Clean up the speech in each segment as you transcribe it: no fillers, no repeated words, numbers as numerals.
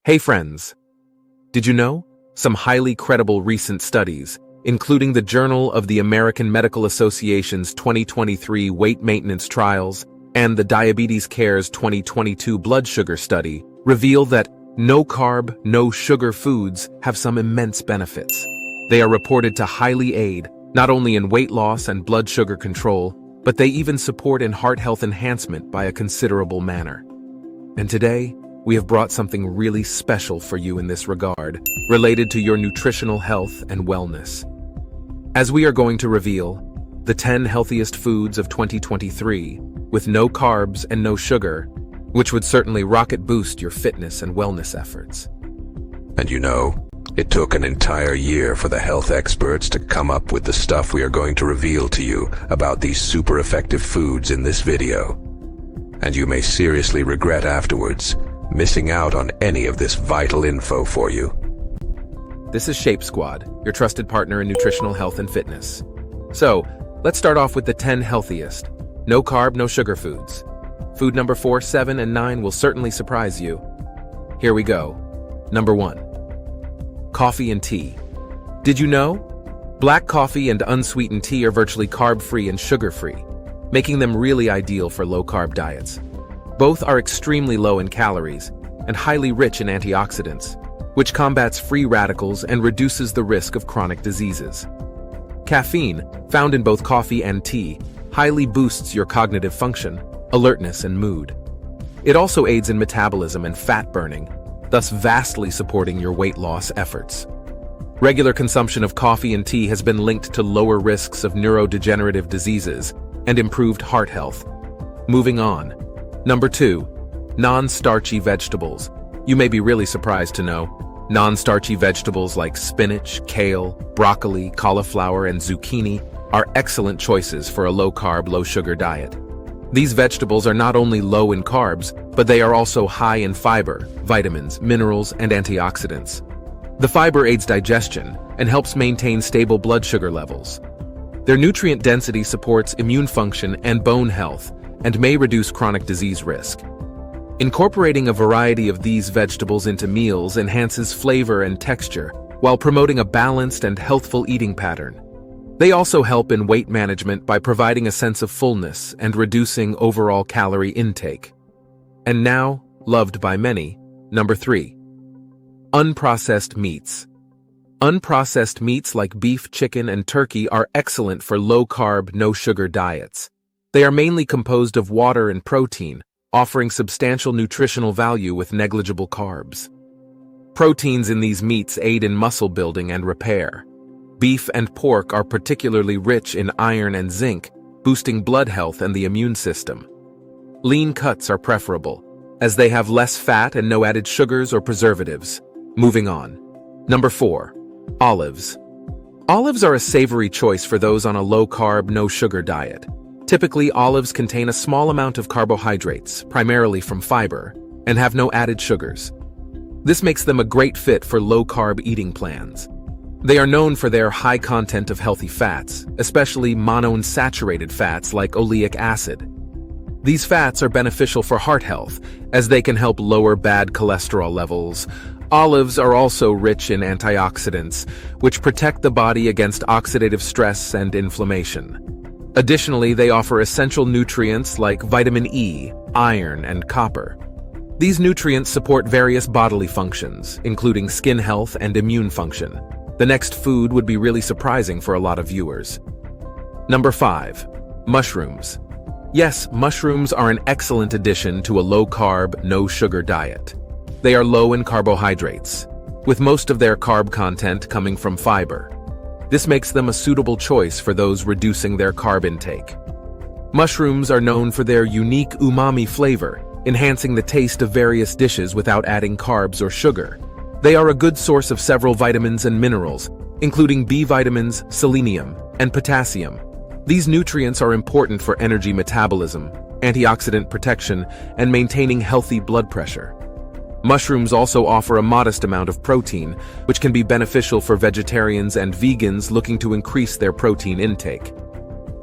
Hey friends! Did you know? Some highly credible recent studies, including the Journal of the American Medical Association's 2023 Weight Maintenance Trials and the Diabetes Care's 2022 Blood Sugar Study, reveal that no-carb, no-sugar foods have some immense benefits. They are reported to highly aid, not only in weight loss and blood sugar control, but they even support in heart health enhancement by a considerable manner. And today, we have brought something really special for you in this regard, related to your nutritional health and wellness. As we are going to reveal, the 10 healthiest foods of 2023, with no carbs and no sugar, which would certainly rocket boost your fitness and wellness efforts. And you know, it took an entire year for the health experts to come up with the stuff we are going to reveal to you about these super effective foods in this video. And you may seriously regret afterwards missing out on any of this vital info for you. This is Shape Squad, your trusted partner in nutritional health and fitness. So, let's start off with the 10 healthiest, no carb, no sugar foods. Food number 4, 7, and 9 will certainly surprise you. Here we go. Number 1. Coffee and tea. Did you know? Black coffee and unsweetened tea are virtually carb-free and sugar-free, making them really ideal for low-carb diets. Both are extremely low in calories and highly rich in antioxidants, which combats free radicals and reduces the risk of chronic diseases. Caffeine, found in both coffee and tea, highly boosts your cognitive function, alertness, and mood. It also aids in metabolism and fat burning, thus vastly supporting your weight loss efforts. Regular consumption of coffee and tea has been linked to lower risks of neurodegenerative diseases and improved heart health. Moving on. Number 2. Non-starchy vegetables. You may be really surprised to know, non-starchy vegetables like spinach, kale, broccoli, cauliflower, and zucchini are excellent choices for a low-carb, low-sugar diet. These vegetables are not only low in carbs, but they are also high in fiber, vitamins, minerals, and antioxidants. The fiber aids digestion and helps maintain stable blood sugar levels. Their nutrient density supports immune function and bone health, and may reduce chronic disease risk. Incorporating a variety of these vegetables into meals enhances flavor and texture, while promoting a balanced and healthful eating pattern. They also help in weight management by providing a sense of fullness and reducing overall calorie intake. And now, loved by many, number 3. Unprocessed meats. Unprocessed meats like beef, chicken, and turkey are excellent for low-carb, no-sugar diets. They are mainly composed of water and protein, offering substantial nutritional value with negligible carbs. Proteins in these meats aid in muscle building and repair. Beef and pork are particularly rich in iron and zinc, boosting blood health and the immune system. Lean cuts are preferable, as they have less fat and no added sugars or preservatives. Moving on. Number 4. Olives. Olives are a savory choice for those on a low-carb, no-sugar diet. Typically, olives contain a small amount of carbohydrates, primarily from fiber, and have no added sugars. This makes them a great fit for low-carb eating plans. They are known for their high content of healthy fats, especially monounsaturated fats like oleic acid. These fats are beneficial for heart health, as they can help lower bad cholesterol levels. Olives are also rich in antioxidants, which protect the body against oxidative stress and inflammation. Additionally, they offer essential nutrients like vitamin E, iron, and copper. These nutrients support various bodily functions, including skin health and immune function. The next food would be really surprising for a lot of viewers. Number 5. Mushrooms. Yes, mushrooms are an excellent addition to a low-carb, no-sugar diet. They are low in carbohydrates, with most of their carb content coming from fiber. This makes them a suitable choice for those reducing their carb intake. Mushrooms are known for their unique umami flavor, enhancing the taste of various dishes without adding carbs or sugar. They are a good source of several vitamins and minerals, including B vitamins, selenium, and potassium. These nutrients are important for energy metabolism, antioxidant protection, and maintaining healthy blood pressure. Mushrooms also offer a modest amount of protein, which can be beneficial for vegetarians and vegans looking to increase their protein intake.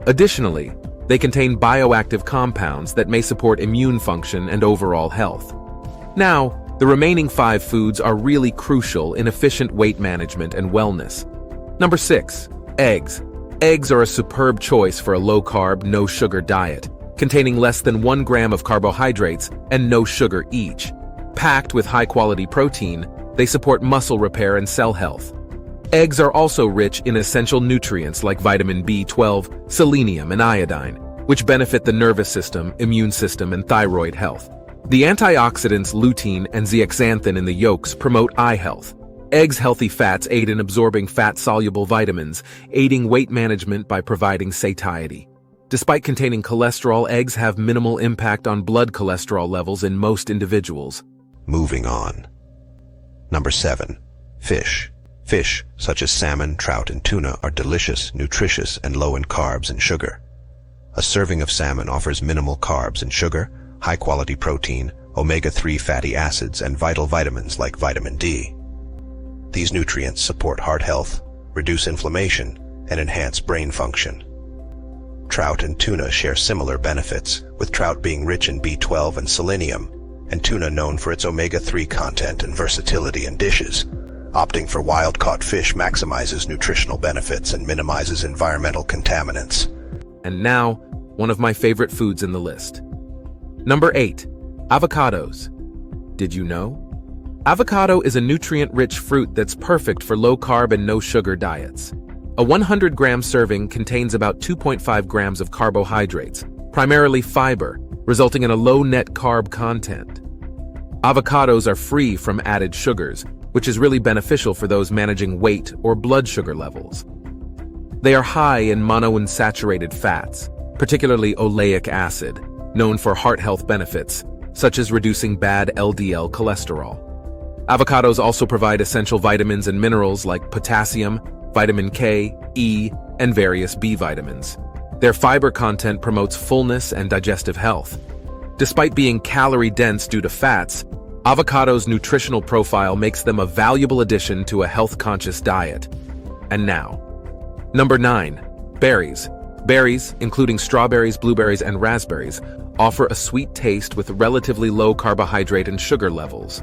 Additionally, they contain bioactive compounds that may support immune function and overall health. Now, The remaining 5 foods are really crucial in efficient weight management and wellness. Number 6. Eggs. Eggs are a superb choice for a low-carb, no-sugar diet, containing less than 1 gram of carbohydrates and no sugar each. Packed with high-quality protein, they support muscle repair and cell health. Eggs are also rich in essential nutrients like vitamin B12, selenium, and iodine, which benefit the nervous system, immune system, and thyroid health. The antioxidants lutein and zeaxanthin in the yolks promote eye health. Eggs' healthy fats aid in absorbing fat-soluble vitamins, aiding weight management by providing satiety. Despite containing cholesterol, eggs have minimal impact on blood cholesterol levels in most individuals. Moving on. Number 7. Fish. Fish, such as salmon, trout, and tuna, are delicious, nutritious, and low in carbs and sugar. A serving of salmon offers minimal carbs and sugar, high-quality protein, omega-3 fatty acids, and vital vitamins like vitamin D. These nutrients support heart health, reduce inflammation, and enhance brain function. Trout and tuna share similar benefits, with trout being rich in B12 and selenium, and tuna known for its omega-3 content and versatility in dishes. Opting for wild-caught fish maximizes nutritional benefits and minimizes environmental contaminants. And now, one of my favorite foods in the list. Number 8. Avocados. Did you know? Avocado is a nutrient-rich fruit that's perfect for low-carb and no-sugar diets. A 100-gram serving contains about 2.5 grams of carbohydrates, primarily fiber, resulting in a low net carb content. Avocados are free from added sugars, which is really beneficial for those managing weight or blood sugar levels. They are high in monounsaturated fats, particularly oleic acid, known for heart health benefits, such as reducing bad LDL cholesterol. Avocados also provide essential vitamins and minerals like potassium, vitamin K, E, and various B vitamins. Their fiber content promotes fullness and digestive health. Despite being calorie-dense due to fats, avocados' nutritional profile makes them a valuable addition to a health-conscious diet. And now, number 9. Berries. Berries, including strawberries, blueberries, and raspberries, offer a sweet taste with relatively low carbohydrate and sugar levels.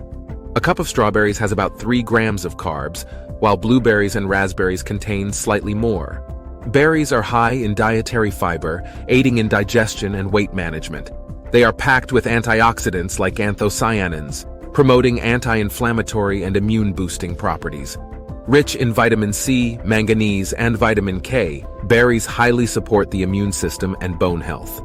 A cup of strawberries has about 3 grams of carbs, while blueberries and raspberries contain slightly more. Berries are high in dietary fiber, aiding in digestion and weight management. They are packed with antioxidants like anthocyanins, promoting anti-inflammatory and immune-boosting properties. Rich in vitamin C, manganese, and vitamin K, berries highly support the immune system and bone health.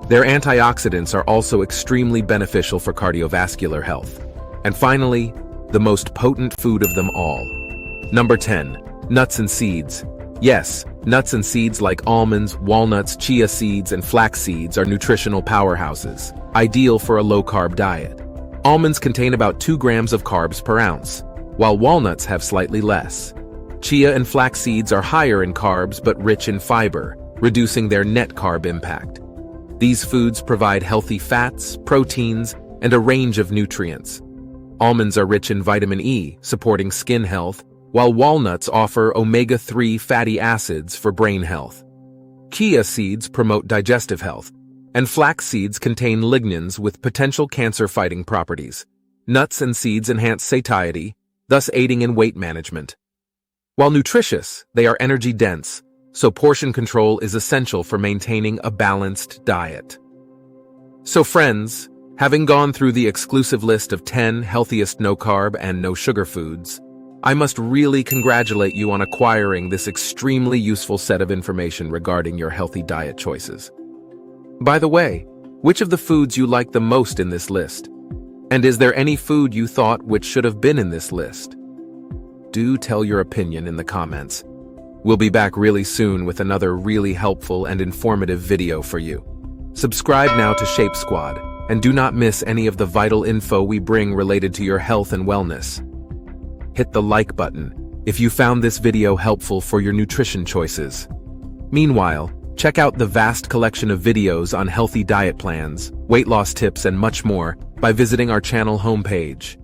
Their antioxidants are also extremely beneficial for cardiovascular health. And finally, the most potent food of them all. Number 10. Nuts and seeds. Yes, nuts and seeds like almonds, walnuts, chia seeds, and flax seeds are nutritional powerhouses, ideal for a low-carb diet. Almonds contain about 2 grams of carbs per ounce, while walnuts have slightly less. Chia and flax seeds are higher in carbs but rich in fiber, reducing their net carb impact. These foods provide healthy fats, proteins, and a range of nutrients. Almonds are rich in vitamin E, supporting skin health, while walnuts offer omega-3 fatty acids for brain health. Chia seeds promote digestive health, and flax seeds contain lignans with potential cancer-fighting properties. Nuts and seeds enhance satiety, thus aiding in weight management. While nutritious, they are energy-dense, so portion control is essential for maintaining a balanced diet. So friends, having gone through the exclusive list of 10 healthiest no-carb and no-sugar foods, I must really congratulate you on acquiring this extremely useful set of information regarding your healthy diet choices. By the way, which of the foods you like the most in this list? And is there any food you thought which should have been in this list? Do tell your opinion in the comments. We'll be back really soon with another really helpful and informative video for you. Subscribe now to Shape Squad, and do not miss any of the vital info we bring related to your health and wellness. Hit the like button if you found this video helpful for your nutrition choices. Meanwhile, check out the vast collection of videos on healthy diet plans, weight loss tips, and much more by visiting our channel homepage.